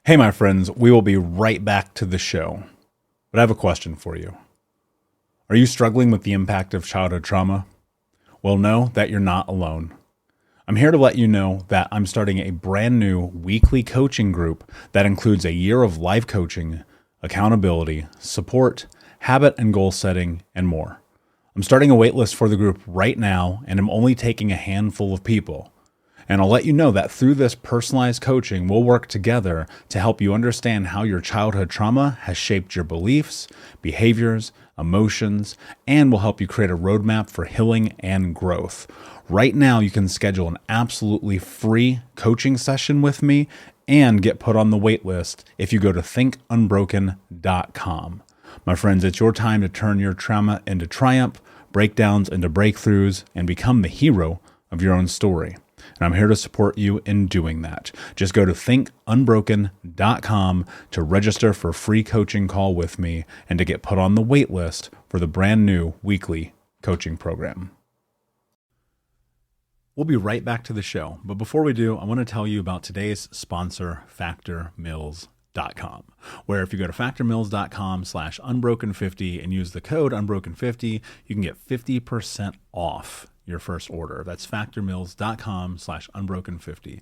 Hey, my friends, we will be right back to the show. But I have a question for you. Are you struggling with the impact of childhood trauma? Well, know that you're not alone. I'm here to let you know that I'm starting a brand new weekly coaching group that includes a year of life coaching, accountability, support, habit and goal setting, and more. I'm starting a waitlist for the group right now, and I'm only taking a handful of people. And I'll let you know that through this personalized coaching, we'll work together to help you understand how your childhood trauma has shaped your beliefs, behaviors, emotions, and will help you create a roadmap for healing and growth. Right now, you can schedule an absolutely free coaching session with me and get put on the wait list if you go to thinkunbroken.com. My friends, it's your time to turn your trauma into triumph, breakdowns into breakthroughs, and become the hero of your own story. And I'm here to support you in doing that. Just go to thinkunbroken.com to register for a free coaching call with me and to get put on the wait list for the brand new weekly coaching program. We'll be right back to the show. But before we do, I want to tell you about today's sponsor, factormeals.com, where if you go to factormeals.com/unbroken50 and use the code unbroken50, you can get 50% off your first order. That's factormeals.com/unbroken50.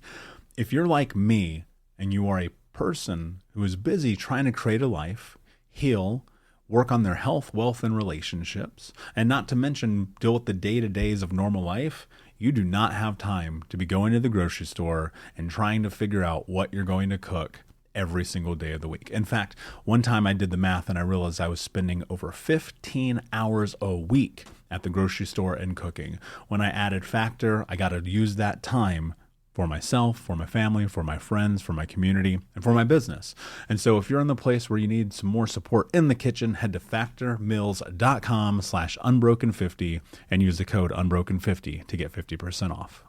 If you're like me and you are a person who is busy trying to create a life, heal, work on their health, wealth, and relationships, and not to mention deal with the day-to-days of normal life, you do not have time to be going to the grocery store and trying to figure out what you're going to cook every single day of the week. In fact, one time I did the math and I realized I was spending over 15 hours a week at the grocery store and cooking. When I added Factor, I got to use that time for myself, for my family, for my friends, for my community, and for my business. And so if you're in the place where you need some more support in the kitchen, head to factormeals.com/unbroken50 and use the code unbroken50 to get 50% off.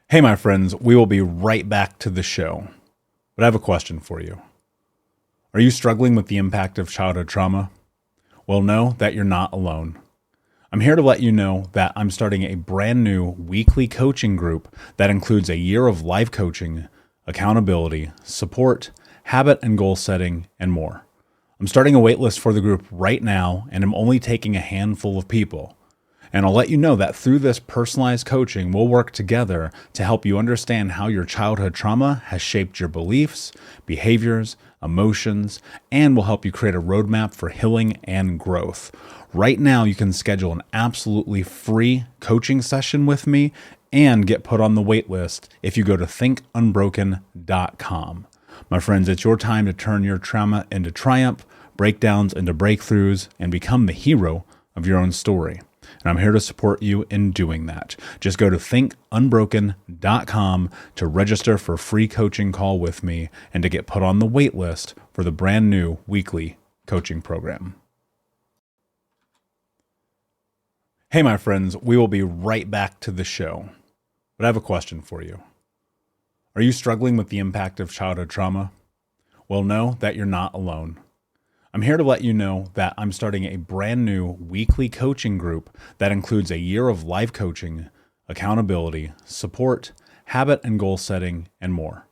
Hey, my friends, we will be right back to the show. But I have a question for you. Are you struggling with the impact of childhood trauma? Well, know that you're not alone. I'm here to let you know that I'm starting a brand new weekly coaching group that includes a year of life coaching, accountability, support, habit and goal setting, and more. I'm starting a waitlist for the group right now, and I'm only taking a handful of people. And I'll let you know that through this personalized coaching, we'll work together to help you understand how your childhood trauma has shaped your beliefs, behaviors, emotions, and will help you create a roadmap for healing and growth. Right now, you can schedule an absolutely free coaching session with me and get put on the wait list if you go to thinkunbroken.com. My friends, it's your time to turn your trauma into triumph, breakdowns into breakthroughs, and become the hero of your own story. And I'm here to support you in doing that. Just go to thinkunbroken.com to register for a free coaching call with me and to get put on the wait list for the brand new weekly coaching program. Hey, my friends, we will be right back to the show. But I have a question for you. Are you struggling with the impact of childhood trauma? Well, know that you're not alone. I'm here to let you know that I'm starting a brand new weekly coaching group that includes a year of life coaching, accountability, support, habit and goal setting, and more.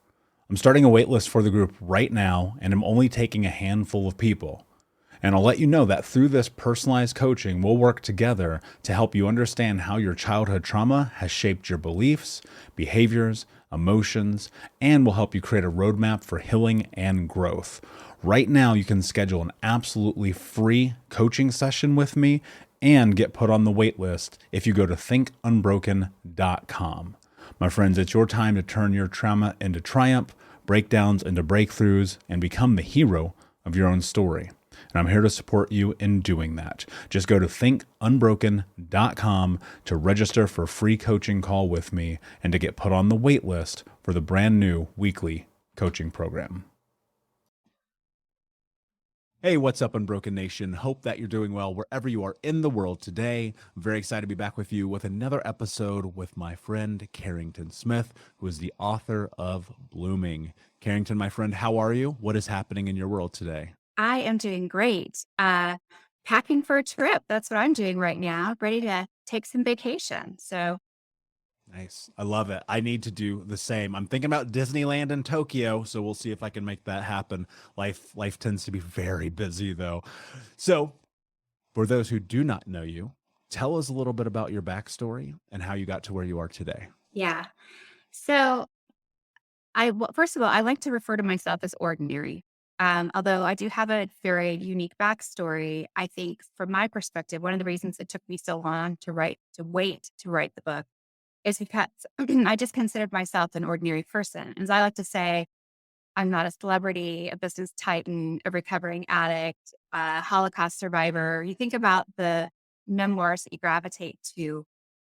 I'm starting a waitlist for the group right now, and I'm only taking a handful of people. And I'll let you know that through this personalized coaching, we'll work together to help you understand how your childhood trauma has shaped your beliefs, behaviors, emotions, and will help you create a roadmap for healing and growth. Right now, you can schedule an absolutely free coaching session with me and get put on the wait list if you go to thinkunbroken.com. My friends, it's your time to turn your trauma into triumph, breakdowns into breakthroughs, and become the hero of your own story. And I'm here to support you in doing that. Just go to thinkunbroken.com to register for a free coaching call with me and to get put on the wait list for the brand new weekly coaching program. Hey, what's up, Unbroken Nation? Hope that you're doing well wherever you are in the world today. I'm very excited to be back with you with another episode with my friend Carrington Smith, who is the author of Blooming. Carrington, my friend, how are you? What is happening in your world today? I am doing great. Packing for a trip. That's what I'm doing right now. Ready to take some vacation. So Nice. I love it. I need to do the same. I'm thinking about Disneyland in Tokyo, so we'll see if I can make that happen. Life tends to be very busy though. So, for those who do not know you, tell us a little bit about your backstory and how you got to where you are today. Yeah. So first of all, I like to refer to myself as ordinary. Although I do have a very unique backstory, I think from my perspective, one of the reasons it took me so long to wait to write the book is because I just considered myself an ordinary person. As I like to say, I'm not a celebrity, a business titan, a recovering addict, a Holocaust survivor. You think about the memoirs that you gravitate to.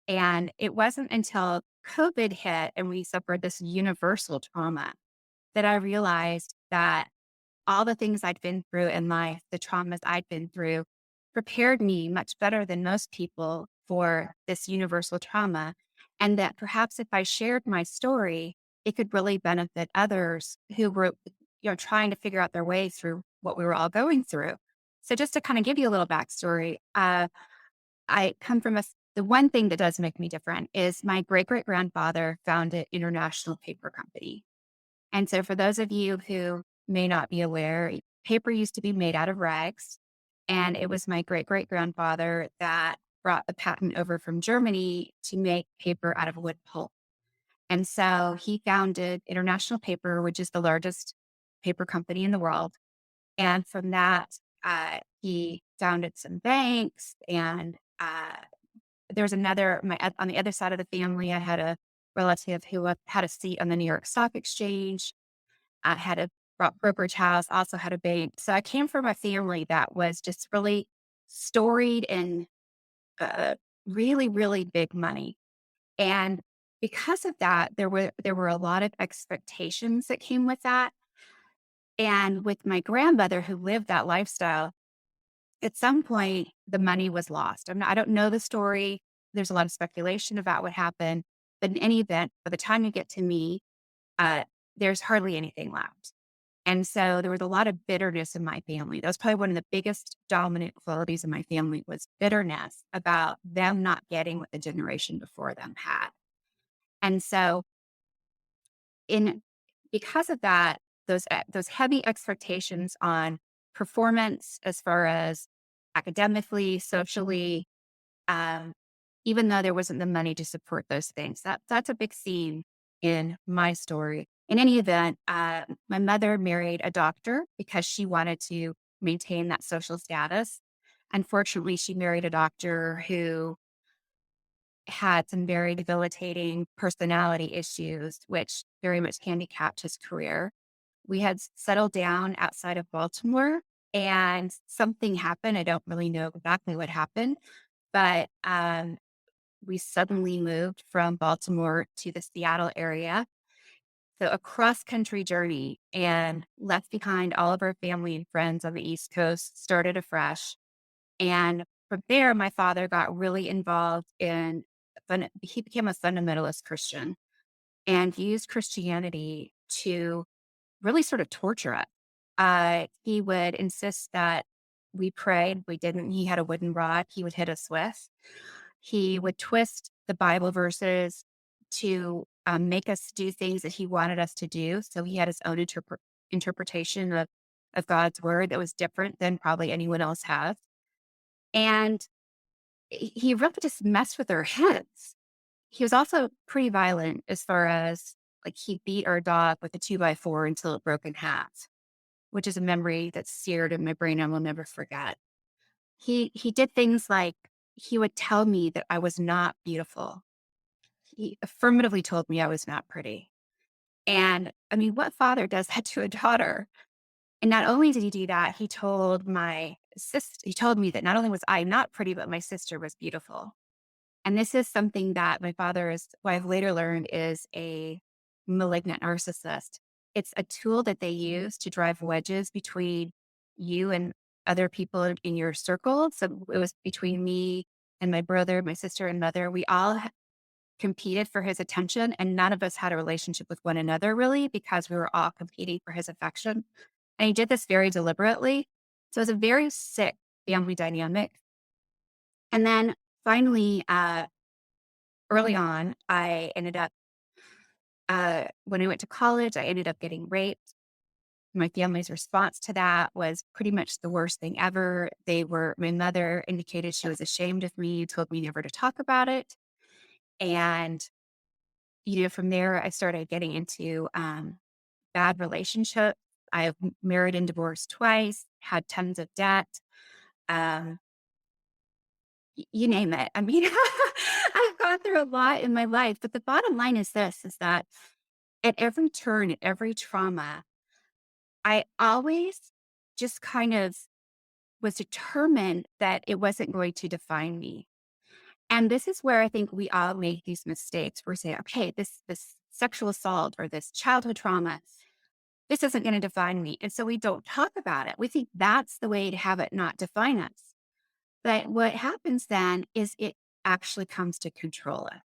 And it wasn't until COVID hit and we suffered this universal trauma that I realized that all the things I'd been through in life, the traumas I'd been through, prepared me much better than most people for this universal trauma. And that perhaps if I shared my story, it could really benefit others who were, trying to figure out their way through what we were all going through. So just to kind of give you a little backstory, I come from the one thing that does make me different is my great great grandfather founded International Paper Company. And so, for those of you who may not be aware, paper used to be made out of rags. And it was my great great grandfather that brought the patent over from Germany to make paper out of wood pulp. And so, he founded International Paper, which is the largest paper company in the world. And from that, he founded some banks. And there's on the other side of the family, I had a relative who had a seat on the New York Stock Exchange. I had a brokerage house, also had a bank. So I came from a family that was just really storied in uh, really, really big money. And because of that, there were a lot of expectations that came with that. And with my grandmother who lived that lifestyle, at some point the money was lost. I don't know the story. There's a lot of speculation about what happened. But in any event, by the time you get to me, uh, there's hardly anything left. And so there was a lot of bitterness in my family. That was probably one of the biggest dominant qualities in my family was bitterness about them not getting what the generation before them had. And so in because of that, those heavy expectations on performance as far as academically, socially, um, even though there wasn't the money to support those things. That's a big theme in my story. In any event, my mother married a doctor because she wanted to maintain that social status. Unfortunately, she married a doctor who had some very debilitating personality issues, which very much handicapped his career. We had settled down outside of Baltimore and something happened. I don't really know exactly what happened, but we suddenly moved from Baltimore to the Seattle area. So a cross country journey and left behind all of our family and friends on the East Coast, started afresh. And from there, my father got really involved he became a fundamentalist Christian and used Christianity to really sort of torture us. He would insist that we prayed. We didn't. He had a wooden rod he would hit us with. He would twist the Bible verses to make us do things that he wanted us to do. So he had his own interpretation of God's word that was different than probably anyone else has. And he really just messed with our heads. He was also pretty violent as far as like he beat our dog with a 2x4 until it broke in half, which is a memory that's seared in my brain I will never forget. He did things like he would tell me that I was not beautiful. He affirmatively told me I was not pretty. And I mean, what father does that to a daughter? And not only did he do that, he told my sister, he told me that not only was I not pretty, but my sister was beautiful. And this is something that my father is, what I've later learned is a malignant narcissist. It's a tool that they use to drive wedges between you and other people in your circle. So it was between me and my brother, my sister, and mother. We all competed for his attention, and none of us had a relationship with one another really because we were all competing for his affection. And he did this very deliberately. So it was a very sick family dynamic. And then finally, early on, I ended up, when I went to college, I ended up getting raped. My family's response to that was pretty much the worst thing ever. My mother indicated she was ashamed of me, told me never to talk about it. And, from there, I started getting into bad relationships. I've married and divorced twice, had tons of debt. Um, you name it. I mean, I've gone through a lot in my life, but the bottom line is this, is that at every turn, at every trauma, I always just kind of was determined that it wasn't going to define me. And this is where I think we all make these mistakes. We're saying, okay, this sexual assault or this childhood trauma, this isn't going to define me. And so we don't talk about it. We think that's the way to have it not define us. But what happens then is it actually comes to control us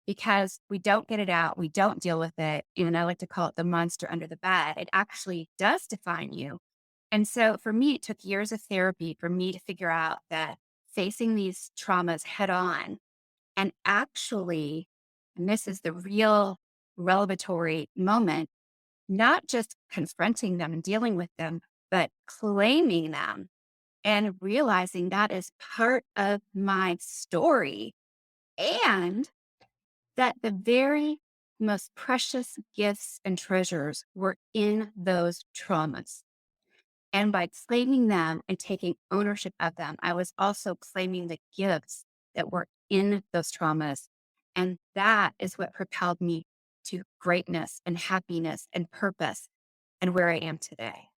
because we don't get it out. We don't deal with it. And I like to call it the monster under the bed. It actually does define you. And so for me, it took years of therapy for me to figure out that facing these traumas head on and actually, and this is the real revelatory moment, not just confronting them and dealing with them, but claiming them and realizing that is part of my story and that the very most precious gifts and treasures were in those traumas. And by claiming them and taking ownership of them, I was also claiming the gifts that were in those traumas. And that is what propelled me to greatness and happiness and purpose and where I am today.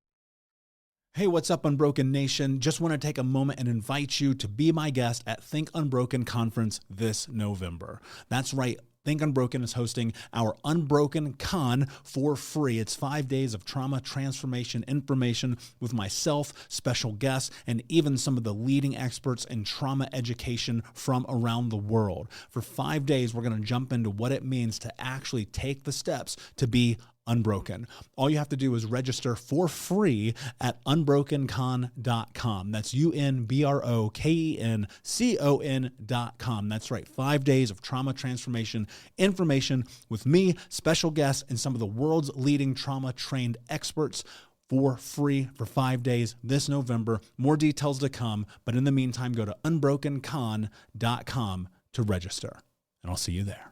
Hey, what's up, Unbroken Nation? Just want to take a moment and invite you to be my guest at Think Unbroken Conference this November. That's right. Think Unbroken is hosting our Unbroken Con for free. It's 5 days of trauma transformation information with myself, special guests, and even some of the leading experts in trauma education from around the world. For 5 days, we're going to jump into what it means to actually take the steps to be unbroken. All you have to do is register for free at unbrokencon.com. That's unbrokencon.com. That's right. 5 days of trauma transformation information with me, special guests, and some of the world's leading trauma trained experts for free for 5 days this November. More details to come. But in the meantime, go to unbrokencon.com to register, and I'll see you there.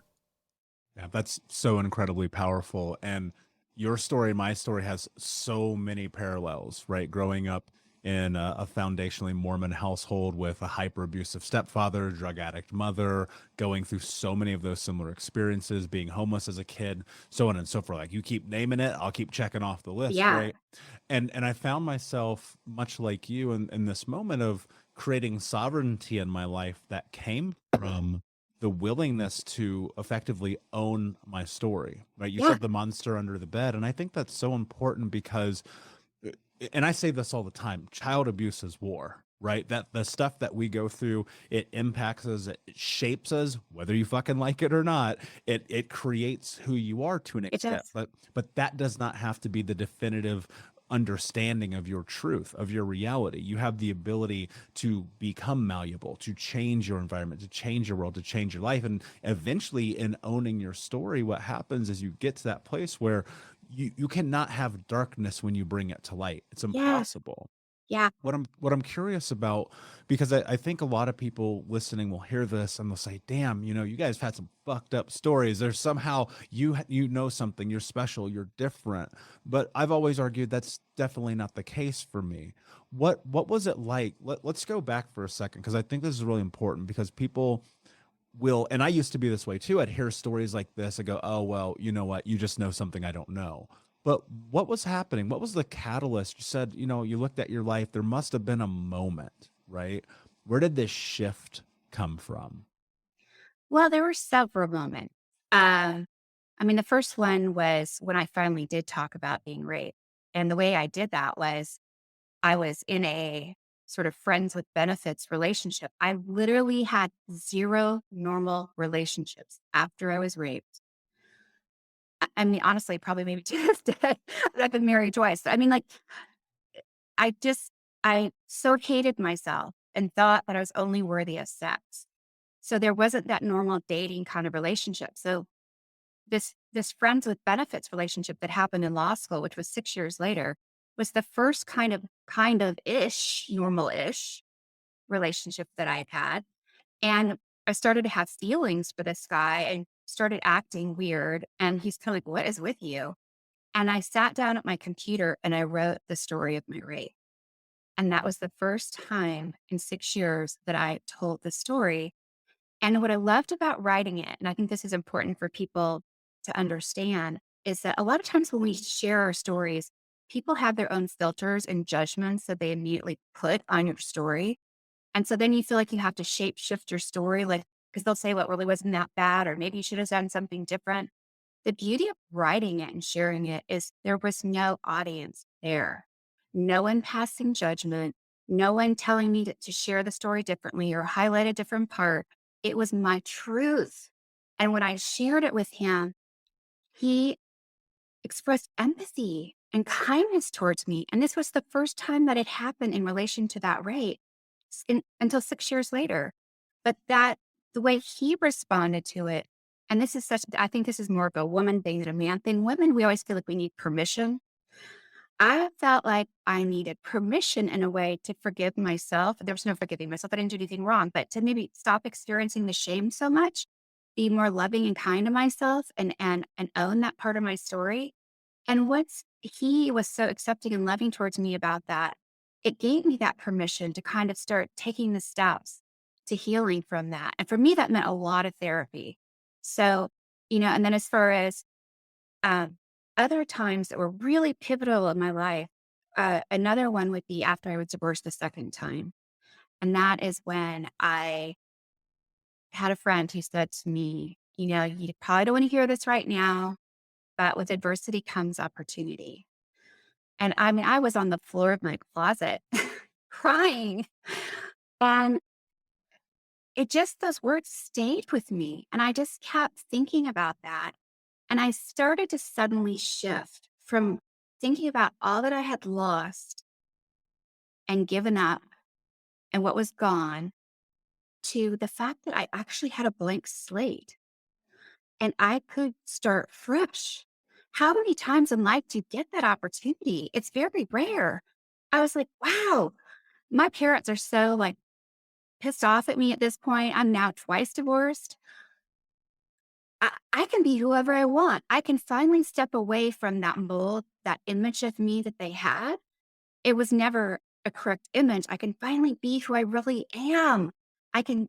Yeah, that's so incredibly powerful. And your story, my story has so many parallels, right? Growing up in a foundationally Mormon household with a hyper abusive stepfather, drug addict mother, going through so many of those similar experiences, being homeless as a kid, so on and so forth. Like, you keep naming it, I'll keep checking off the list, Yeah. right? And I found myself much like you in this moment of creating sovereignty in my life that came from the willingness to effectively own my story, right? You Yeah. said the monster under the bed. And I think that's so important because, and I say this all the time, child abuse is war, right? That the stuff that we go through, it impacts us, it shapes us, whether you fucking like it or not. It creates who you are to an It extent, does. but that does not have to be the definitive understanding of your truth, of your reality. You have the ability to become malleable, to change your environment, to change your world, to change your life. And eventually, in owning your story, what happens is you get to that place where you cannot have darkness when you bring it to light. It's Yeah. impossible. Yeah. What I'm curious about, because I think a lot of people listening will hear this and they'll say, damn, you guys have had some fucked up stories. There's somehow you know something, you're special, you're different. But I've always argued that's definitely not the case for me. What was it like? Let's go back for a second, because I think this is really important, because people will, and I used to be this way too. I'd hear stories like this. I go, oh, well, you know what? You just know something I don't know. But what was happening? What was the catalyst? You said, you looked at your life. There must have been a moment, right? Where did this shift come from? Well, there were several moments. The first one was when I finally did talk about being raped. And the way I did that was I was in a sort of friends with benefits relationship. I literally had zero normal relationships after I was raped. Honestly, probably maybe to this day. I've been married twice. I just, I so hated myself and thought that I was only worthy of sex. So there wasn't that normal dating kind of relationship. So this friends with benefits relationship that happened in law school, which was 6 years later, was the first kind of ish, normal-ish relationship that I'd had. And I started to have feelings for this guy and started acting weird. And he's kind of like, "What is with you?" And I sat down at my computer and I wrote the story of my rape. And that was the first time in 6 years that I told the story. And what I loved about writing it, and I think this is important for people to understand, is that a lot of times when we share our stories, people have their own filters and judgments that they immediately put on your story. And so then you feel like you have to shape shift your story, like, because they'll say, "What really wasn't that bad," or maybe you should have done something different. The beauty of writing it and sharing it is there was no audience there, no one passing judgment, no one telling me to share the story differently or highlight a different part. It was my truth. And when I shared it with him, he expressed empathy and kindness towards me. And this was the first time that it happened in relation to that rape until 6 years later. But the way he responded to it, and this is such, I think this is more of a woman thing than a man thing. Women, we always feel like we need permission. I felt like I needed permission in a way to forgive myself. There was no forgiving myself. I didn't do anything wrong, but to maybe stop experiencing the shame so much, be more loving and kind to myself and own that part of my story. And once he was so accepting and loving towards me about that, it gave me that permission to kind of start taking the steps to healing from that. And for me, that meant a lot of therapy. So, and then as far as um, other times that were really pivotal in my life, another one would be after I was divorced the second time. And that is when I had a friend who said to me, "You probably don't want to hear this right now, but with adversity comes opportunity." And I mean, I was on the floor of my closet crying. And those words stayed with me. And I just kept thinking about that. And I started to suddenly shift from thinking about all that I had lost and given up and what was gone to the fact that I actually had a blank slate and I could start fresh. How many times in life do you get that opportunity? It's very rare. I was like, wow, my parents are so like pissed off at me at this point. I'm now twice divorced. I can be whoever I want. I can finally step away from that mold, that image of me that they had. It was never a correct image. I can finally be who I really am. I can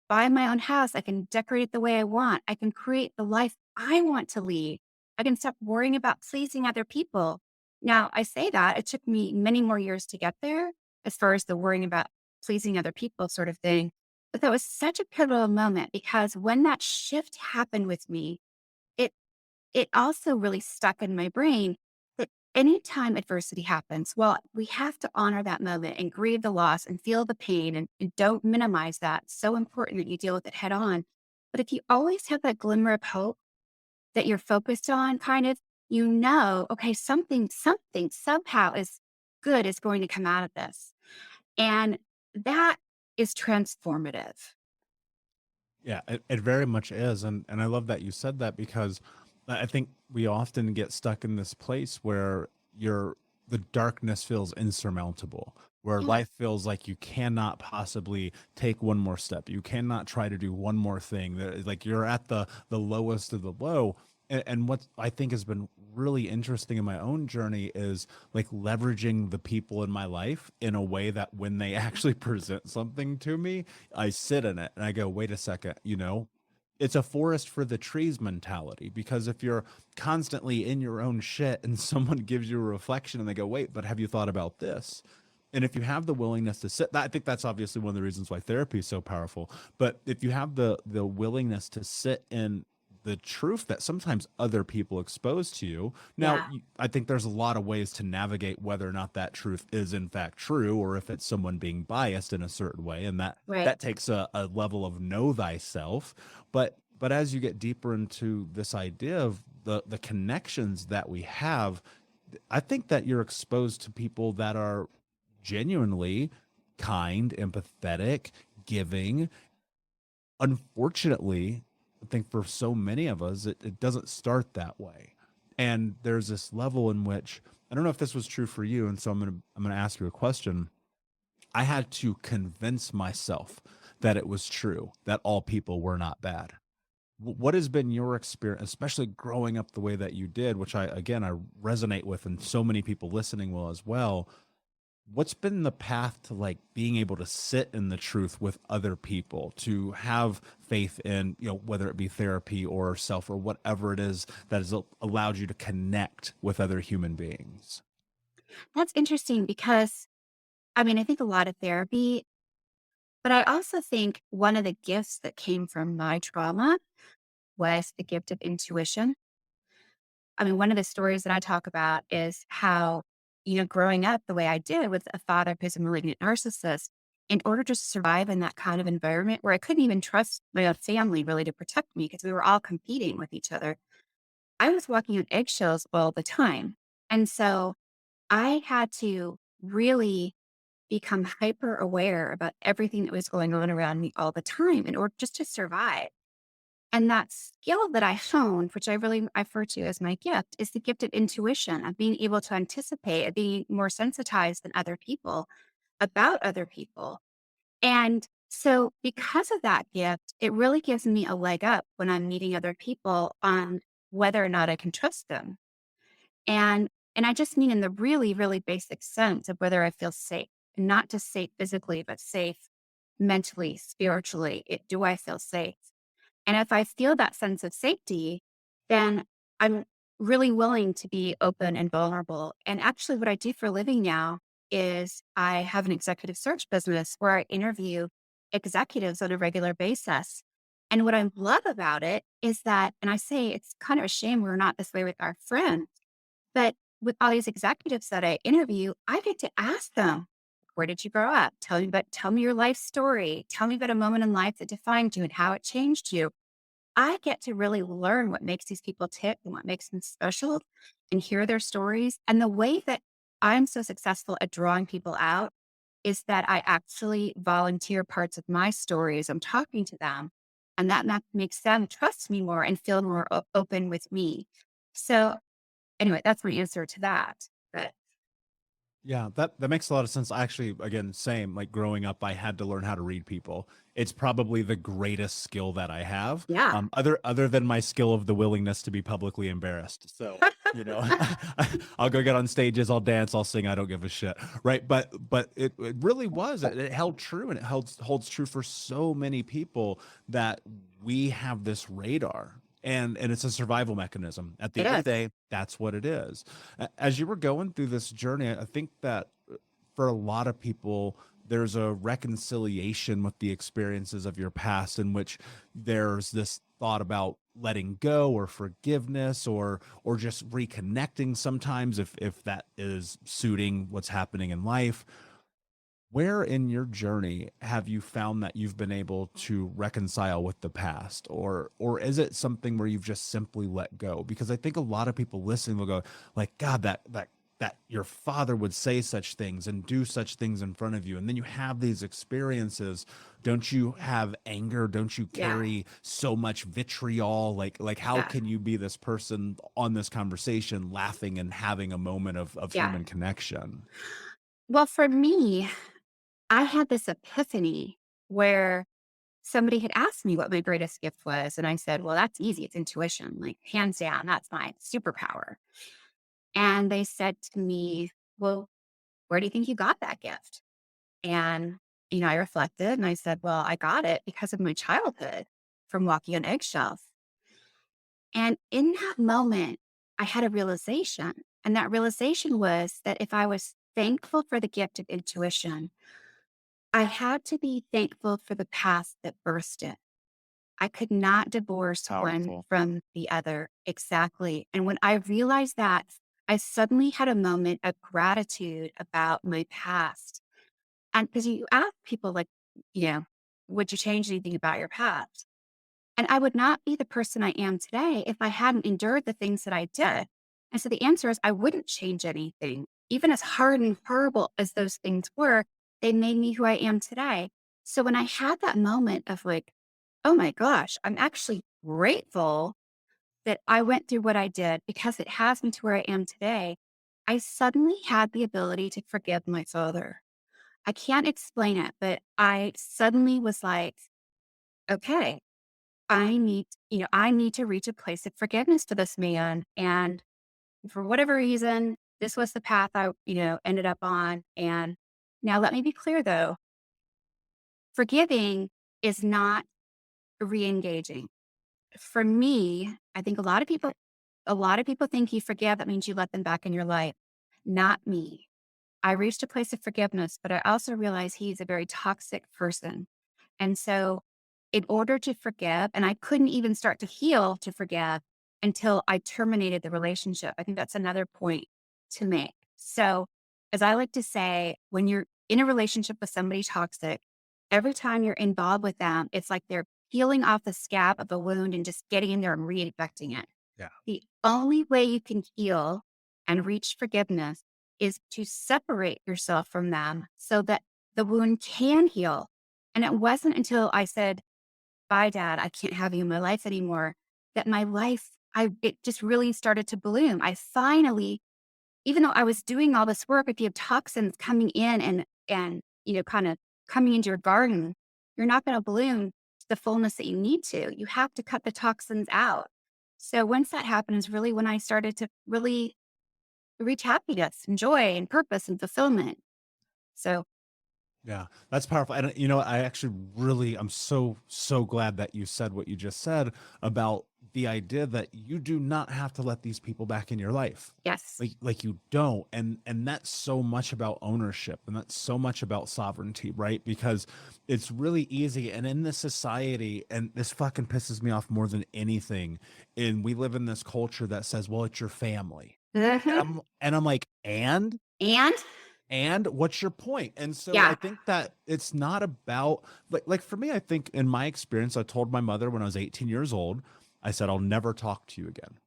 buy my own house. I can decorate it the way I want. I can create the life I want to lead. I can stop worrying about pleasing other people. Now, I say that it took me many more years to get there as far as the worrying about pleasing other people sort of thing. But that was such a pivotal moment because when that shift happened with me, it it also really stuck in my brain that anytime adversity happens, well, we have to honor that moment and grieve the loss and feel the pain and don't minimize that. It's so important that you deal with it head on. But if you always have that glimmer of hope that you're focused on, kind of, okay, something somehow is good is going to come out of this. And that is transformative. Yeah, it very much is. And I love that you said that because I think we often get stuck in this place where the darkness feels insurmountable, where Yeah. life feels like you cannot possibly take one more step. You cannot try to do one more thing. Like you're at the lowest of the low. And what I think has been really interesting in my own journey is like leveraging the people in my life in a way that when they actually present something to me, I sit in it and I go, wait a second, it's a forest for the trees mentality. Because if you're constantly in your own shit and someone gives you a reflection and they go, wait, but have you thought about this? And if you have the willingness to sit, I think that's obviously one of the reasons why therapy is so powerful. But if you have the willingness to sit in the truth that sometimes other people expose to you. Now, Yeah. I think there's a lot of ways to navigate whether or not that truth is in fact true, or if it's someone being biased in a certain way, and Right. that takes a level of know thyself. But as you get deeper into this idea of the connections that we have, I think that you're exposed to people that are genuinely kind, empathetic, giving, unfortunately, I think for so many of us, it doesn't start that way. And there's this level in which I don't know if this was true for you, and so I'm gonna ask you a question. I had to convince myself that it was true that all people were not bad. What has been your experience, especially growing up the way that you did, which I resonate with, and so many people listening will as well. What's been the path to like being able to sit in the truth with other people, to have faith in, whether it be therapy or self or whatever it is that has allowed you to connect with other human beings? That's interesting because, I mean, I think a lot of therapy, but I also think one of the gifts that came from my trauma was the gift of intuition. I mean, one of the stories that I talk about is how, growing up the way I did with a father who's a malignant narcissist, in order to survive in that kind of environment where I couldn't even trust my own family really to protect me because we were all competing with each other, I was walking on eggshells all the time. And so I had to really become hyper aware about everything that was going on around me all the time in order just to survive. And that skill that I honed, which I refer to as my gift, is the gift of intuition, of being able to anticipate, of being more sensitized than other people about other people. And so, because of that gift, it really gives me a leg up when I'm meeting other people on whether or not I can trust them. And I just mean in the really, really basic sense of whether I feel safe, not just safe physically, but safe mentally, spiritually. Do I feel safe? And if I feel that sense of safety, then I'm really willing to be open and vulnerable. And actually, what I do for a living now is I have an executive search business where I interview executives on a regular basis. And what I love about it is that, and I say it's kind of a shame we're not this way with our friends, but with all these executives that I interview, I get to ask them, where did you grow up? Tell me your life story. Tell me about a moment in life that defined you and how it changed you. I get to really learn what makes these people tick and what makes them special and hear their stories. And the way that I'm so successful at drawing people out is that I actually volunteer parts of my story as I'm talking to them. And that makes them trust me more and feel more open with me. So, anyway, that's my answer to that. But Yeah, that makes a lot of sense. Actually, again, same. Like growing up, I had to learn how to read people. It's probably the greatest skill that I have. yeah, Other than my skill of the willingness to be publicly embarrassed. So, I'll go get on stages, I'll dance, I'll sing, I don't give a shit. Right. But it really was. It held true, and it holds true for so many people that we have this radar. And it's a survival mechanism. At the it end of the is. day, that's what it is. As you were going through this journey, I think that for a lot of people, there's a reconciliation with the experiences of your past in which there's this thought about letting go or forgiveness or just reconnecting sometimes if that is suiting what's happening in life. Where in your journey have you found that you've been able to reconcile with the past, or is it something where you've just simply let go? Because I think a lot of people listening will go like, God, that your father would say such things and do such things in front of you, and then you have these experiences. Don't you have anger? Don't you Yeah. carry so much vitriol? Like how Yeah. can you be this person on this conversation laughing and having a moment of Yeah. human connection? Well, for me, I had this epiphany where somebody had asked me what my greatest gift was. And I said, well, that's easy. It's intuition, like hands down. That's my superpower. And they said to me, well, where do you think you got that gift? And, I reflected and I said, well, I got it because of my childhood from walking on eggshells. And in that moment, I had a realization. And that realization was that if I was thankful for the gift of intuition, I had to be thankful for the past that birthed it. I could not divorce one Powerful. from the other. Exactly. And when I realized that, I suddenly had a moment of gratitude about my past. And because you ask people, like, you know, would you change anything about your past? And I would not be the person I am today if I hadn't endured the things that I did. And so the answer is I wouldn't change anything. Even as hard and horrible as those things were, they made me who I am today. So when I had that moment of like, oh my gosh, I'm actually grateful that I went through what I did because it has me to where I am today. I suddenly had the ability to forgive my father. I can't explain it, but I suddenly was like, okay, I need to reach a place of forgiveness for this man. And for whatever reason, this was the path I ended up on. And now let me be clear though, forgiving is not re-engaging. For me, I think a lot of people think you forgive, that means you let them back in your life. Not me. I reached a place of forgiveness, but I also realized he's a very toxic person. And so, in order to forgive, and I couldn't even start to heal to forgive until I terminated the relationship. I think that's another point to make. So, as I like to say, when you're in a relationship with somebody toxic, every time you're involved with them, it's like they're peeling off the scab of a wound and just getting in there and reinfecting it. Yeah. The only way you can heal and reach forgiveness is to separate yourself from them so that the wound can heal. And it wasn't until I said, bye, dad, I can't have you in my life anymore, that my life, it just really started to bloom. I finally, even though I was doing all this work, if you have toxins coming in and kind of coming into your garden, you're not going to bloom to the fullness that you need to. You have to cut the toxins out. So once that happened is really when I started to really reach happiness and joy and purpose and fulfillment. So Yeah, that's powerful. And I actually I'm so glad that you said what you just said about the idea that you do not have to let these people back in your life. yes. Like you don't. And that's so much about ownership, and that's so much about sovereignty, right? Because it's really easy, and in this society, and this fucking pisses me off more than anything, and we live in this culture that says, well, it's your family. Mhm. And I'm like, And and what's your point? And so I yeah. think that it's not about like for me, I think in my experience, I told my mother when I was 18 years old, I said, I'll never talk to you again.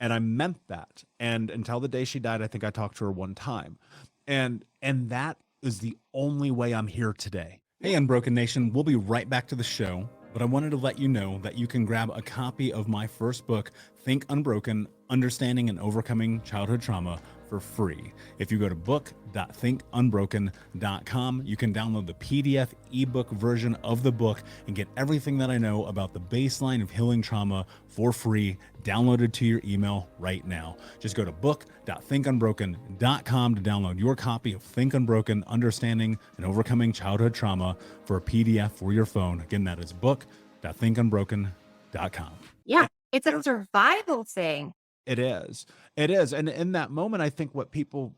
And I meant that. And until the day she died, I think I talked to her one time. And that is the only way I'm here today. Hey, Unbroken Nation, we'll be right back to the show, but I wanted to let you know that you can grab a copy of my first book, Think Unbroken: Understanding and Overcoming Childhood Trauma, for free. If you go to book.thinkunbroken.com, you can download the PDF ebook version of the book and get everything that I know about the baseline of healing trauma for free, downloaded to your email right now. Just go to book.thinkunbroken.com to download your copy of Think Unbroken: Understanding and Overcoming Childhood Trauma for a PDF for your phone. Again, that is book.thinkunbroken.com. Yeah. It's a survival thing. It is. It is. And in that moment, I think what people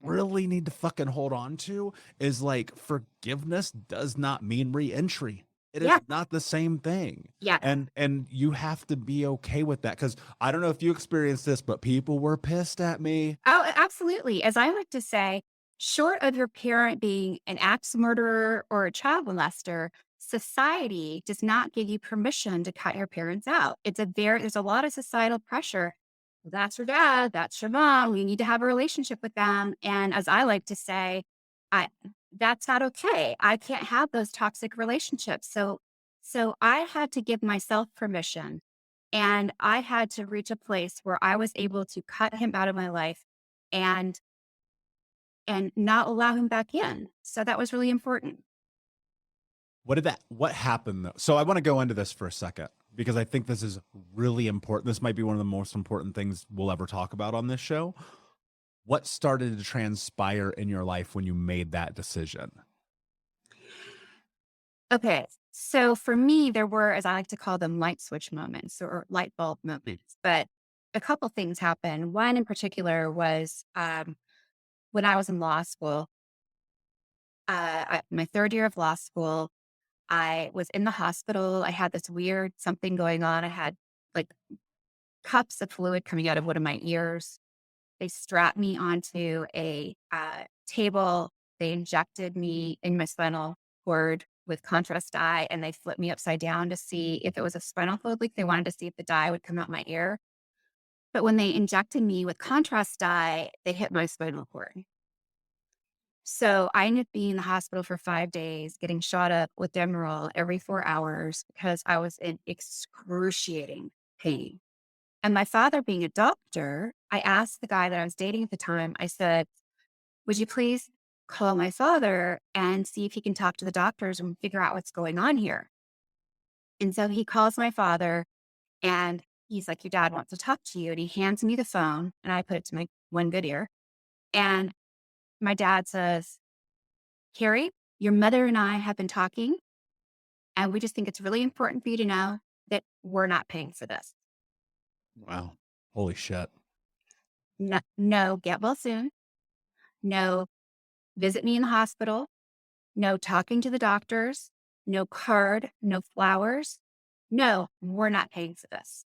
really need to fucking hold on to is like forgiveness does not mean re-entry. It is Yeah. not the same thing. Yeah. And you have to be okay with that. Cause I don't know if you experienced this, but people were pissed at me. Oh, absolutely. As I like to say, short of your parent being an axe murderer or a child molester, society does not give you permission to cut your parents out. There's a lot of societal pressure. That's your dad, that's your mom. You need to have a relationship with them. And as I like to say, I that's not okay. I can't have those toxic relationships. So I had to give myself permission, and I had to reach a place where I was able to cut him out of my life and not allow him back in. So that was really important. What happened though? So I want to go into this for a second because I think this is really important. This might be one of the most important things we'll ever talk about on this show. What started to transpire in your life when you made that decision? Okay. So for me, there were, as I like to call them, light switch moments or light bulb moments. But a couple things happened. One in particular was when I was in law school, my third year of law school, I was in the hospital. I had this weird something going on. I had like cups of fluid coming out of one of my ears. They strapped me onto a table. They injected me in my spinal cord with contrast dye, and they flipped me upside down to see if it was a spinal fluid leak. They wanted to see if the dye would come out my ear. But when they injected me with contrast dye, they hit my spinal cord. So I ended up being in the hospital for 5 days, getting shot up with Demerol every 4 hours because I was in excruciating pain. And my father being a doctor, I asked the guy that I was dating at the time, I said, would you please call my father and see if he can talk to the doctors and figure out what's going on here? And so he calls my father and he's like, your dad wants to talk to you. And he hands me the phone and I put it to my one good ear. And my dad says, Carrie, your mother and I have been talking, and we just think it's really important for you to know that we're not paying for this. Wow. Holy shit. No, no, get well soon. No, visit me in the hospital. No talking to the doctors. No card. No flowers. No, we're not paying for this.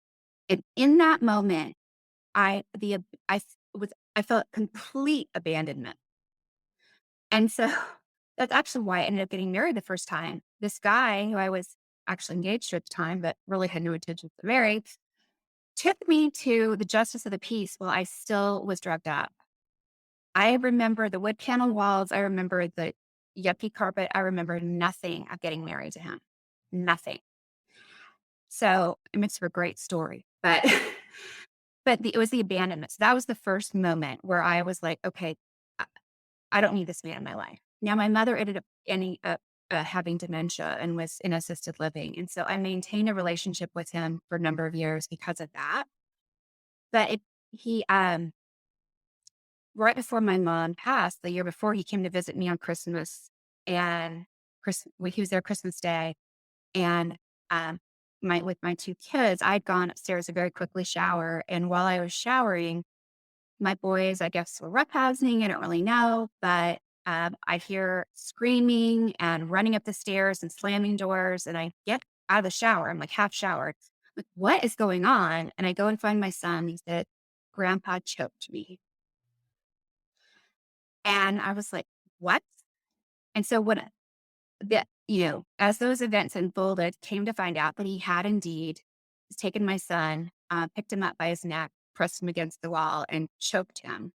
And in that moment, I felt complete abandonment. And so that's actually why I ended up getting married the first time. This guy who I was actually engaged to at the time, but really had no intention to marry, took me to the justice of the peace while I still was drugged up. I remember the wood panel walls. I remember the yucky carpet. I remember nothing of getting married to him. Nothing. So it makes for a great story. But it was the abandonment. So that was the first moment where I was like, okay, I I don't need this man in my life. Now, my mother ending up having dementia and was in assisted living. And so I maintained a relationship with him for a number of years because of that. But right before my mom passed, the year before, he came to visit me on Christmas and he was there Christmas Day. And um, with my two kids, I'd gone upstairs to very quickly shower. And while I was showering, my boys, I guess, were roughhousing. I don't really know, but I hear screaming and running up the stairs and slamming doors. And I get out of the shower. I'm like half showered. Like, what is going on? And I go and find my son. He said, Grandpa choked me. And I was like, what? And so as those events unfolded, came to find out that he had indeed taken my son, picked him up by his neck, pressed him against the wall, and choked him.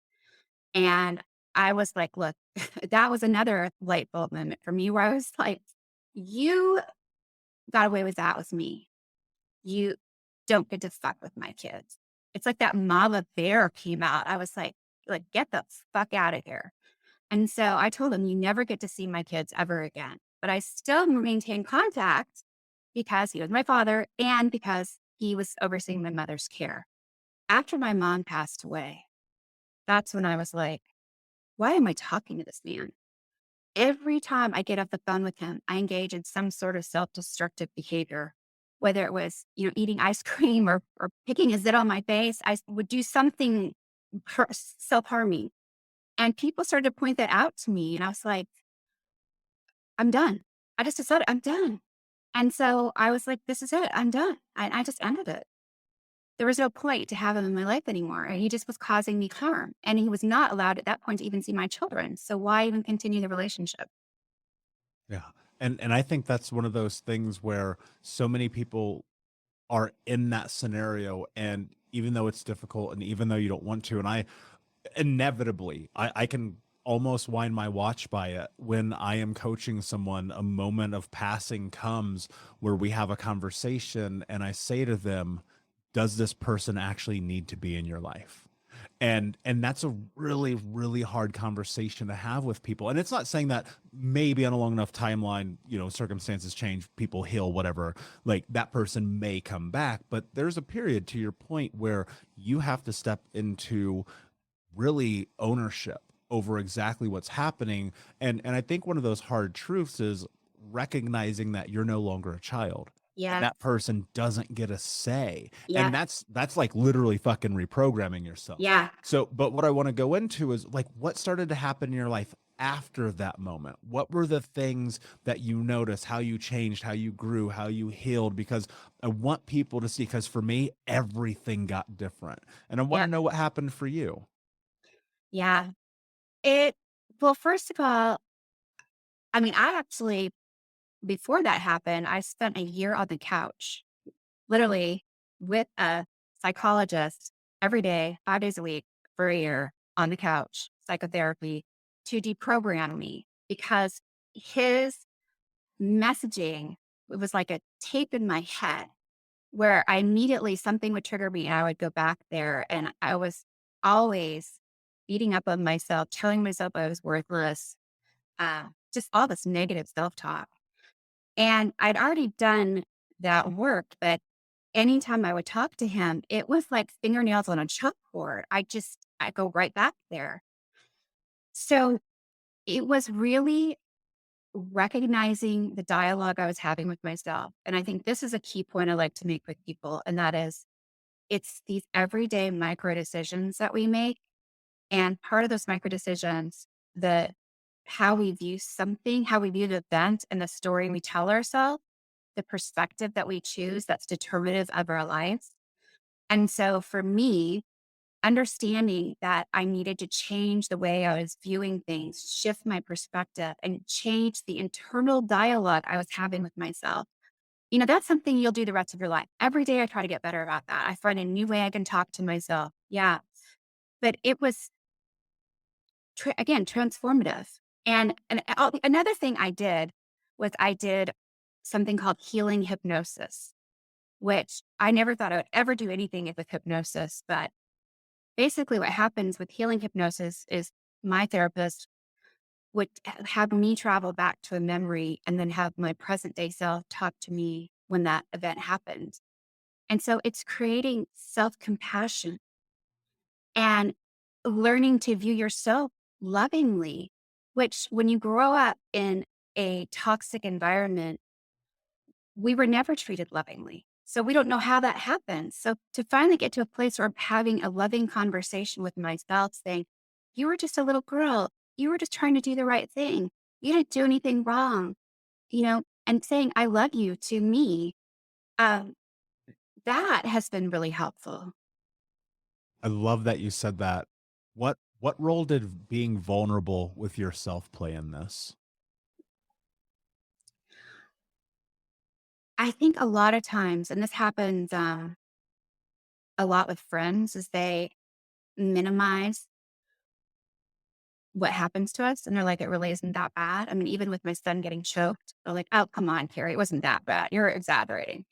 And I was like, look, that was another light bulb moment for me where I was like, you got away with that with me. You don't get to fuck with my kids. It's like that mama bear came out. I was like, get the fuck out of here. And so I told him, you never get to see my kids ever again. But I still maintain contact because he was my father and because he was overseeing my mother's care. After my mom passed away, that's when I was like, why am I talking to this man? Every time I get off the phone with him, I engage in some sort of self-destructive behavior, whether it was, eating ice cream or picking a zit on my face. I would do something self-harming. And people started to point that out to me. And I was like, I'm done. I just decided I'm done. And so I was like, this is it. I'm done. I just ended it. There was no point to have him in my life anymore. And he just was causing me harm. And he was not allowed at that point to even see my children. So why even continue the relationship? Yeah. And I think that's one of those things where so many people are in that scenario, and even though it's difficult and even though you don't want to, and I inevitably I can almost wind my watch by it when I am coaching someone. A moment of passing comes where we have a conversation and I say to them, does this person actually need to be in your life? And that's a really really hard conversation to have with people. And it's not saying that maybe on a long enough timeline, circumstances change, people heal, whatever, like that person may come back, but there's a period, to your point, where you have to step into really ownership over exactly what's happening. And I think one of those hard truths is recognizing that you're no longer a child and Yeah. that person doesn't get a say. Yeah. And that's like literally fucking reprogramming yourself. Yeah. So, but what I want to go into is like what started to happen in your life after that moment. What were the things that you noticed, how you changed, how you grew, how you healed? Because I want people to see, because for me, everything got different. And I want Yeah. to know what happened for you. Yeah. It, well, first of all, I mean, I actually, before that happened, I spent a year on the couch, literally with a psychologist every day, 5 days a week for a year on the couch, psychotherapy, to deprogram me because his messaging, it was like a tape in my head where I immediately something would trigger me and I would go back there and I was always beating up on myself, telling myself I was worthless, just all this negative self-talk. And I'd already done that work, but anytime I would talk to him, it was like fingernails on a chalkboard. I go right back there. So it was really recognizing the dialogue I was having with myself. And I think this is a key point I like to make with people. And that is it's these everyday micro decisions that we make. And part of those micro decisions, the how we view something, how we view the event and the story we tell ourselves, the perspective that we choose that's determinative of our lives. And so for me, understanding that I needed to change the way I was viewing things, shift my perspective, and change the internal dialogue I was having with myself. That's something you'll do the rest of your life. Every day I try to get better about that. I find a new way I can talk to myself. Yeah. But it was, again, transformative. And another thing I did was I did something called healing hypnosis, which I never thought I would ever do anything with hypnosis. But basically, what happens with healing hypnosis is my therapist would have me travel back to a memory and then have my present day self talk to me when that event happened. And so it's creating self compassion and learning to view yourself lovingly, which when you grow up in a toxic environment, we were never treated lovingly. So we don't know how that happens. So to finally get to a place where I'm having a loving conversation with myself saying, you were just a little girl. You were just trying to do the right thing. You didn't do anything wrong, and saying, I love you to me. Um, that has been really helpful. I love that you said that. What role did being vulnerable with yourself play in this? I think a lot of times, and this happens a lot with friends, is they minimize what happens to us. And they're like, it really isn't that bad. I mean, even with my son getting choked, they're like, oh, come on, Carrie, it wasn't that bad. You're exaggerating.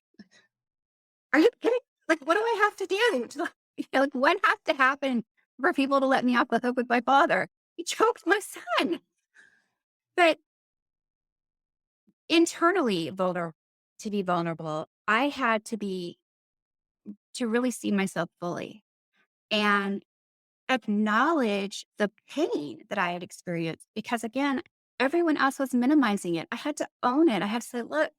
Are you kidding? Like, what do I have to do? Like, what has to happen for people to let me off the hook with my father? He choked my son. But internally to be vulnerable, I had to really see myself fully and acknowledge the pain that I had experienced because again, everyone else was minimizing it. I had to own it. I had to say, look,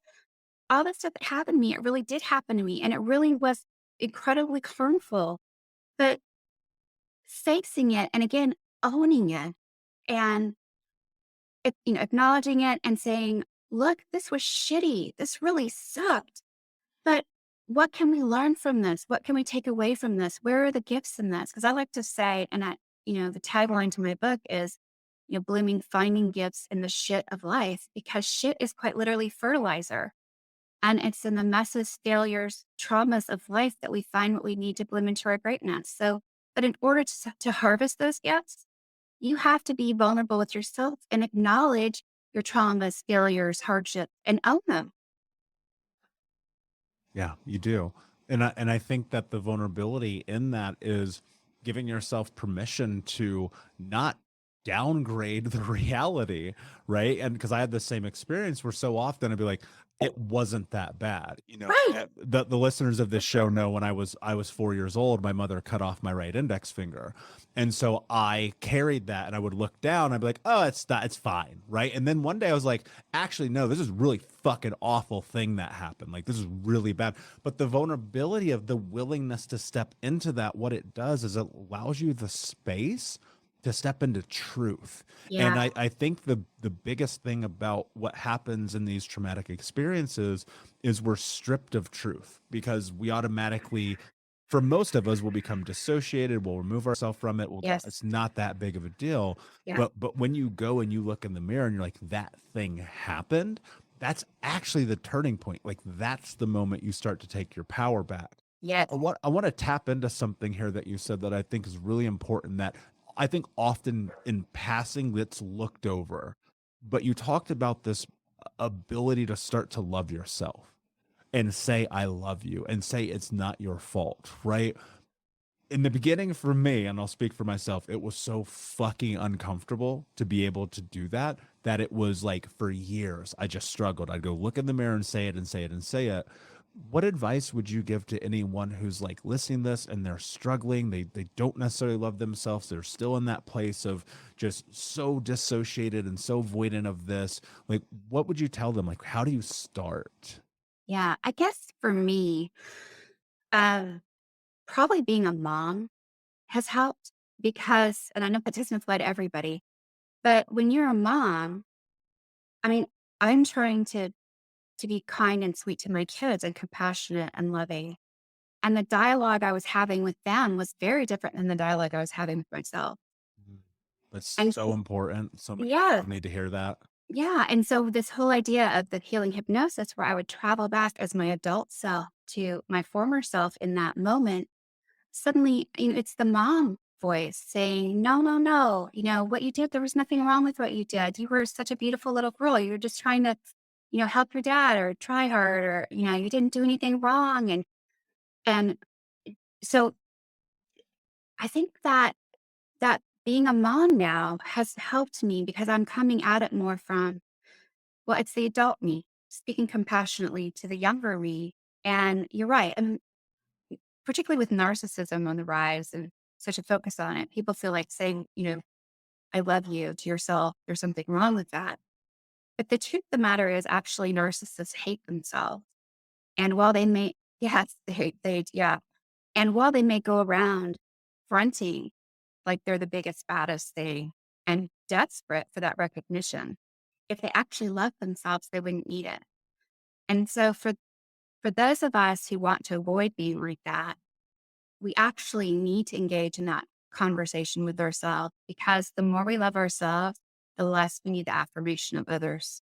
all the stuff that happened to me, it really did happen to me. And it really was incredibly harmful. But facing it and again, owning it and acknowledging it and saying, look, this was shitty. This really sucked. But what can we learn from this? What can we take away from this? Where are the gifts in this? Because I like to say, the tagline to my book is, blooming, finding gifts in the shit of life, because shit is quite literally fertilizer. And it's in the messes, failures, traumas of life that we find what we need to bloom into our greatness. So, but in order to harvest those gifts, you have to be vulnerable with yourself and acknowledge your traumas, failures, hardship, and own them. Yeah, you do. And I think that the vulnerability in that is giving yourself permission to not downgrade the reality, right? And because I had the same experience where so often I'd be like, it wasn't that bad. Right. The listeners of this show know when I was 4 years old, my mother cut off my right index finger. And so I carried that and I would look down, I'd be like, oh, it's fine, right? And then one day I was like, actually, no, this is really fucking awful thing that happened. Like, this is really bad. But the vulnerability of the willingness to step into that, what it does is it allows you the space to step into truth. Yeah. And I think the biggest thing about what happens in these traumatic experiences is we're stripped of truth because we automatically, for most of us, will become dissociated. We'll remove ourselves from it. Yes. It's not that big of a deal. Yeah. But when you go and you look in the mirror and you're like, that thing happened, that's actually the turning point. Like, that's the moment you start to take your power back. Yeah. I want to tap into something here that you said that I think is really important, that I think often in passing that's looked over. But you talked about this ability to start to love yourself and say, I love you, and say it's not your fault, right? In the beginning for me, and I'll speak for myself, it was so fucking uncomfortable to be able to do that, that it was like for years I just struggled. I'd go look in the mirror and say it and say it and say it. What advice would you give to anyone who's like listening to this and they're struggling? They don't necessarily love themselves. They're still in that place of just so dissociated and so voidant of this. Like, what would you tell them? Like, how do you start? Yeah, I guess for me, um, probably being a mom has helped because, and I know that doesn't apply to everybody, but when you're a mom, I mean, I'm trying to be kind and sweet to my kids and compassionate and loving. And the dialogue I was having with them was very different than the dialogue I was having with myself. Mhm. That's And so important. So many yeah, people need to hear that. yeah. And so this whole idea of the healing hypnosis where I would travel back as my adult self to my former self in that moment, suddenly, it's the mom voice saying, no, no, no, what you did, there was nothing wrong with what you did. You were such a beautiful little girl. You were just trying to, help your dad or try hard or, you didn't do anything wrong. And so I think that being a mom now has helped me because I'm coming at it more from, well, it's the adult me speaking compassionately to the younger me. And you're right. And particularly with narcissism on the rise and such a focus on it, people feel like saying, I love you to yourself, there's something wrong with that. But the truth of the matter is actually narcissists hate themselves. And while they may, yes, yeah. And while they may go around fronting like they're the biggest, baddest thing and desperate for that recognition, if they actually love themselves, they wouldn't need it. And so for those of us who want to avoid being like that, we actually need to engage in that conversation with ourselves because the more we love ourselves, the less we need the affirmation of others.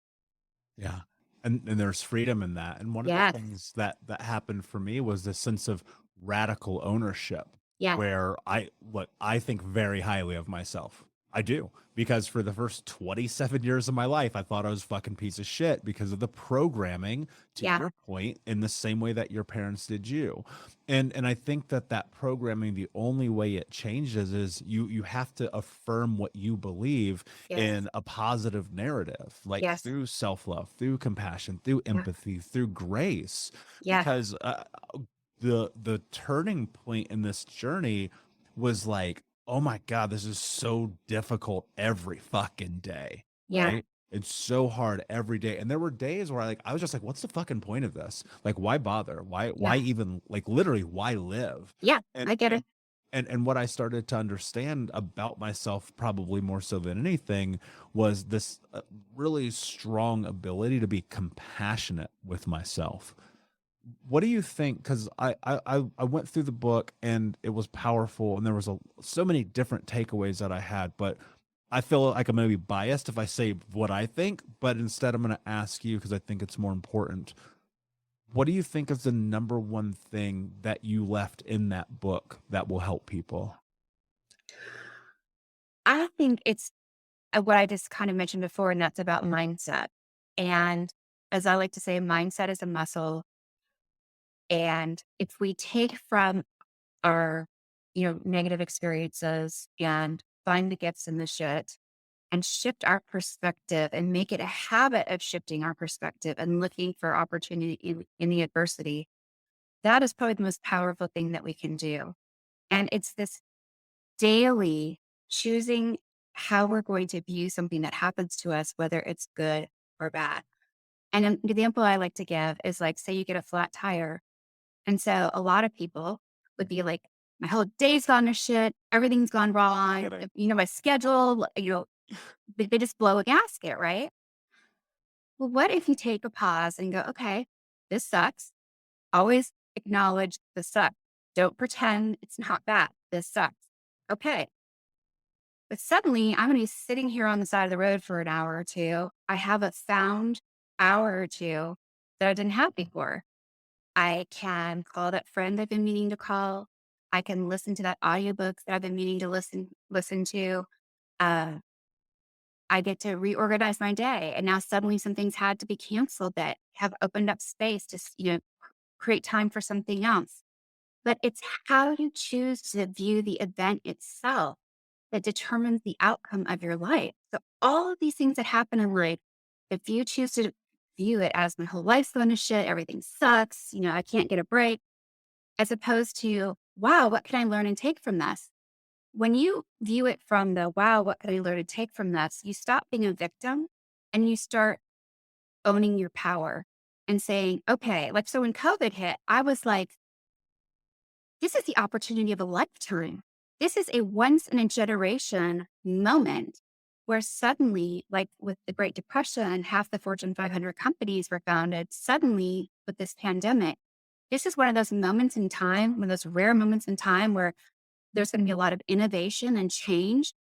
Yeah. And there's freedom in that. And one of the Yes. things that happened for me was this sense of radical ownership Yes. where I think very highly of myself. I do. Because for the first 27 years of my life, I thought I was a fucking piece of shit because of the programming, to Yeah. your point, in the same way that your parents did you. And I think that programming, the only way it changes is you have to affirm what you believe Yes. in a positive narrative, like Yes. through self-love, through compassion, through Yeah. empathy, through grace. Yes. Because the turning point in this journey was like, oh my God, this is so difficult every fucking day, Yeah. right? It's so hard every day. And there were days where I was just like, what's the fucking point of this? Like, why bother? Yeah. Why even, like, literally, why live? Yeah. And I get it. and what I started to understand about myself, probably more so than anything, was this really strong ability to be compassionate with myself. What do you think? Because I went through the book and it was powerful, and there was so many different takeaways that I had, but I feel like I'm going to be biased if I say what I think, but instead I'm going to ask you because I think it's more important. What do you think is the number one thing that you left in that book that will help people? I think it's what I just kind of mentioned before, and that's about mindset. And as I like to say, mindset is a muscle. And if we take from our, negative experiences and find the gifts in the shit and shift our perspective and make it a habit of shifting our perspective and looking for opportunity in the adversity, that is probably the most powerful thing that we can do. And it's this daily choosing how we're going to view something that happens to us, whether it's good or bad. And an example I like to give is like, say you get a flat tire. And so a lot of people would be like, my whole day's gone to shit. Everything's gone wrong. My schedule, they just blow a gasket, right? Well, what if you take a pause and go, okay, this sucks. Always acknowledge the suck. Don't pretend it's not bad. This sucks. Okay. But suddenly I'm going to be sitting here on the side of the road for an hour or two. I have a found hour or two that I didn't have before. I can call that friend I've been meaning to call. I can listen to that audiobook that I've been meaning to listen to. Uh, I get to reorganize my day. And now suddenly some things had to be canceled that have opened up space to, create time for something else. But it's how you choose to view the event itself that determines the outcome of your life. So all of these things that happen in life, if you choose to view it as my whole life's going to shit, everything sucks, I can't get a break, as opposed to, wow, what can I learn and take from this? When you view it from the, wow, what can I learn and take from this? You stop being a victim and you start owning your power and saying, okay, like, so when COVID hit, I was like, this is the opportunity of a lifetime. This is a once in a generation moment where suddenly, like with the Great Depression, half the Fortune 500 companies were founded. Suddenly, with this pandemic, this is one of those moments in time, one of those rare moments in time where there's going to be a lot of innovation and change.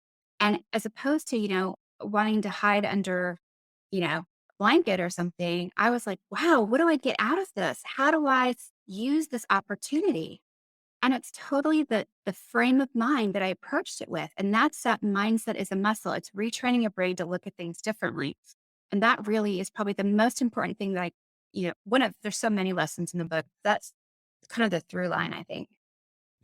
And as opposed to, wanting to hide under, a blanket or something, I was like, wow, what do I get out of this? How do I use this opportunity? And it's totally the frame of mind that I approached it with. And that's that mindset is a muscle. It's retraining your brain to look at things differently. And that really is probably the most important thing that there's so many lessons in the book. That's kind of the through line, I think.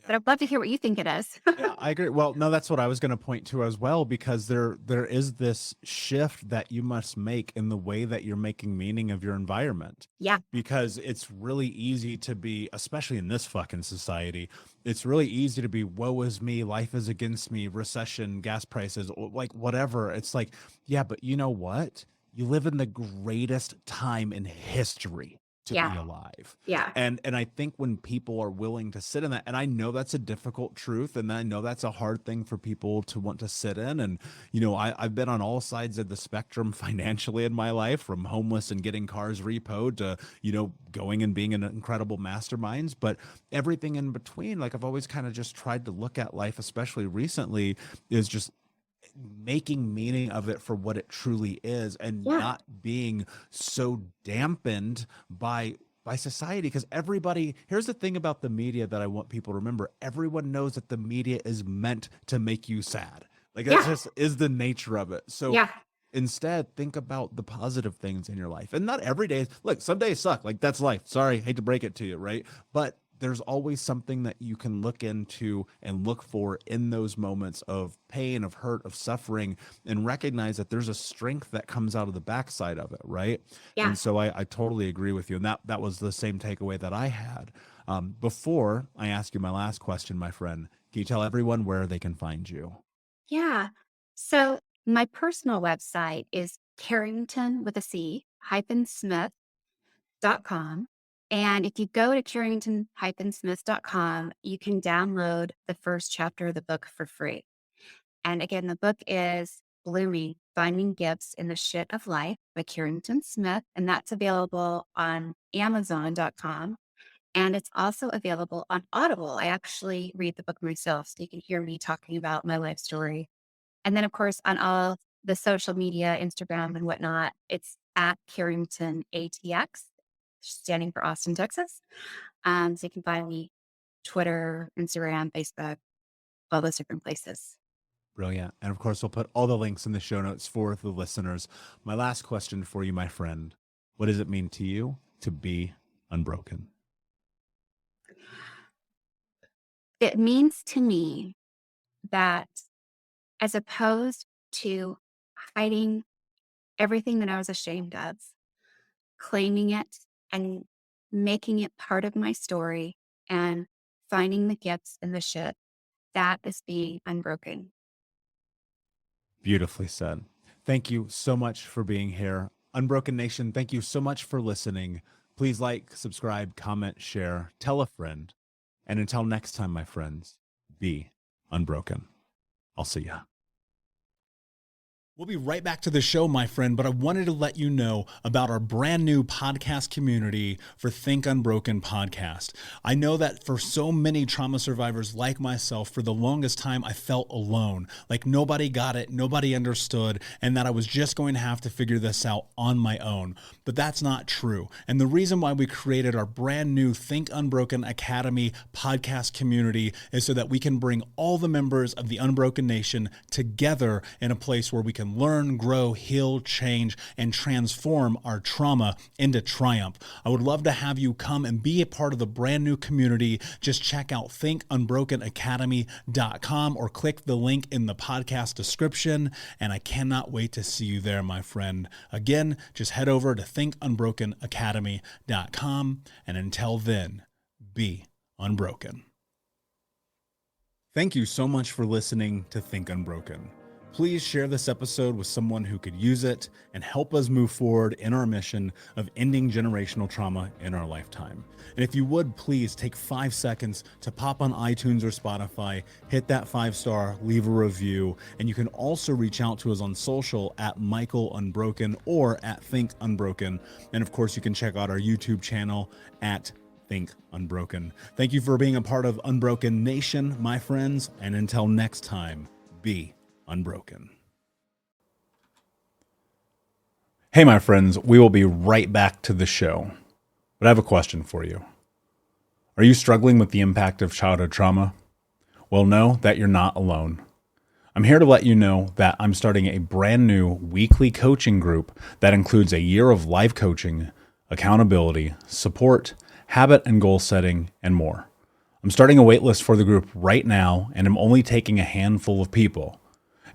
But I'd love to hear what you think it is. Yeah, I agree. Well, no, that's what I was going to point to as well, because there is this shift that you must make in the way that you're making meaning of your environment. Yeah. Because it's really easy to be, especially in this fucking society, it's really easy to be, woe is me, life is against me, recession, gas prices, like whatever. It's like, yeah, but you know what? You live in the greatest time in history to be Yeah. alive. Yeah. And I think when people are willing to sit in that, and I know that's a difficult truth, and I know that's a hard thing for people to want to sit in. And, I've been on all sides of the spectrum financially in my life, from homeless and getting cars repoed to, going and being in incredible masterminds, but everything in between. Like, I've always kind of just tried to look at life, especially recently, is just making meaning of it for what it truly is, and Yeah. not being so dampened by society. Because here's the thing about the media that I want people to remember: everyone knows that the media is meant to make you sad. Like, that just is the nature of it. So instead, think about the positive things in your life. And not every day. Look, some days suck. Like, that's life. Sorry, hate to break it to you, right? But there's always something that you can look into and look for in those moments of pain, of hurt, of suffering, and recognize that there's a strength that comes out of the backside of it, right? Yeah. And so I totally agree with you. And that was the same takeaway that I had. Before I ask you my last question, my friend, can you tell everyone where they can find you? Yeah. So my personal website is Carrington with a C hyphen Smith.com. And if you go to carrington-smith.com, you can download the first chapter of the book for free. And again, the book is Blooming, Finding Gifts in the Shit of Life by Carrington Smith. And that's available on Amazon.com. And it's also available on Audible. I actually read the book myself, so you can hear me talking about my life story. And then, of course, on all the social media, Instagram and whatnot, it's at Carrington ATX, standing for Austin, Texas. So you can find me Twitter, Instagram, Facebook, all those different places. Brilliant. And of course, we'll put all the links in the show notes for the listeners. My last question for you, my friend: what does it mean to you to be unbroken? It means to me that, as opposed to hiding everything that I was ashamed of, claiming it and making it part of my story and finding the gifts in the shit, that is being unbroken. Beautifully said. Thank you so much for being here. Unbroken Nation, thank you so much for listening. Please like, subscribe, comment, share, tell a friend. And until next time, my friends, be unbroken. I'll see ya. We'll be right back to the show, my friend, but I wanted to let you know about our brand new podcast community for Think Unbroken podcast. I know that for so many trauma survivors like myself, for the longest time, I felt alone, like nobody got it, nobody understood, and that I was just going to have to figure this out on my own. But that's not true. And the reason why we created our brand new Think Unbroken Academy podcast community is so that we can bring all the members of the Unbroken Nation together in a place where we can learn, grow, heal, change, and transform our trauma into triumph. I would love to have you come and be a part of the brand new community. Just check out thinkunbrokenacademy.com or click the link in the podcast description, and I cannot wait to see you there, my friend. Again, just head over to thinkunbrokenacademy.com, and until then, be unbroken. Thank you so much for listening to Think Unbroken. Please share this episode with someone who could use it and help us move forward in our mission of ending generational trauma in our lifetime. And if you would, please take 5 seconds to pop on iTunes or Spotify, hit that 5-star, leave a review, and you can also reach out to us on social at Michael Unbroken or at Think Unbroken. And of course, you can check out our YouTube channel at Think Unbroken. Thank you for being a part of Unbroken Nation, my friends, and until next time, be unbroken. Hey, my friends, we will be right back to the show, but I have a question for you. Are you struggling with the impact of childhood trauma? Well, know that you're not alone. I'm here to let you know that I'm starting a brand new weekly coaching group that includes a year of live coaching, accountability, support, habit and goal setting, and more. I'm starting a waitlist for the group right now, and I'm only taking a handful of people.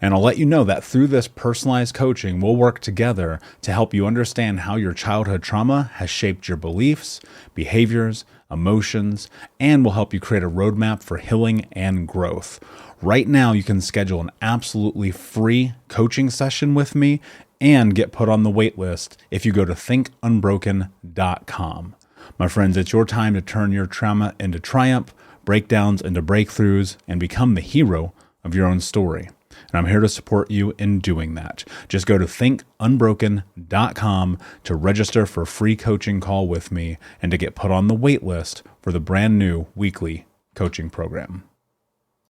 And I'll let you know that through this personalized coaching, we'll work together to help you understand how your childhood trauma has shaped your beliefs, behaviors, emotions, and will help you create a roadmap for healing and growth. Right now, you can schedule an absolutely free coaching session with me and get put on the wait list if you go to thinkunbroken.com. My friends, it's your time to turn your trauma into triumph, breakdowns into breakthroughs, and become the hero of your own story. And I'm here to support you in doing that. Just go to thinkunbroken.com to register for a free coaching call with me and to get put on the wait list for the brand new weekly coaching program.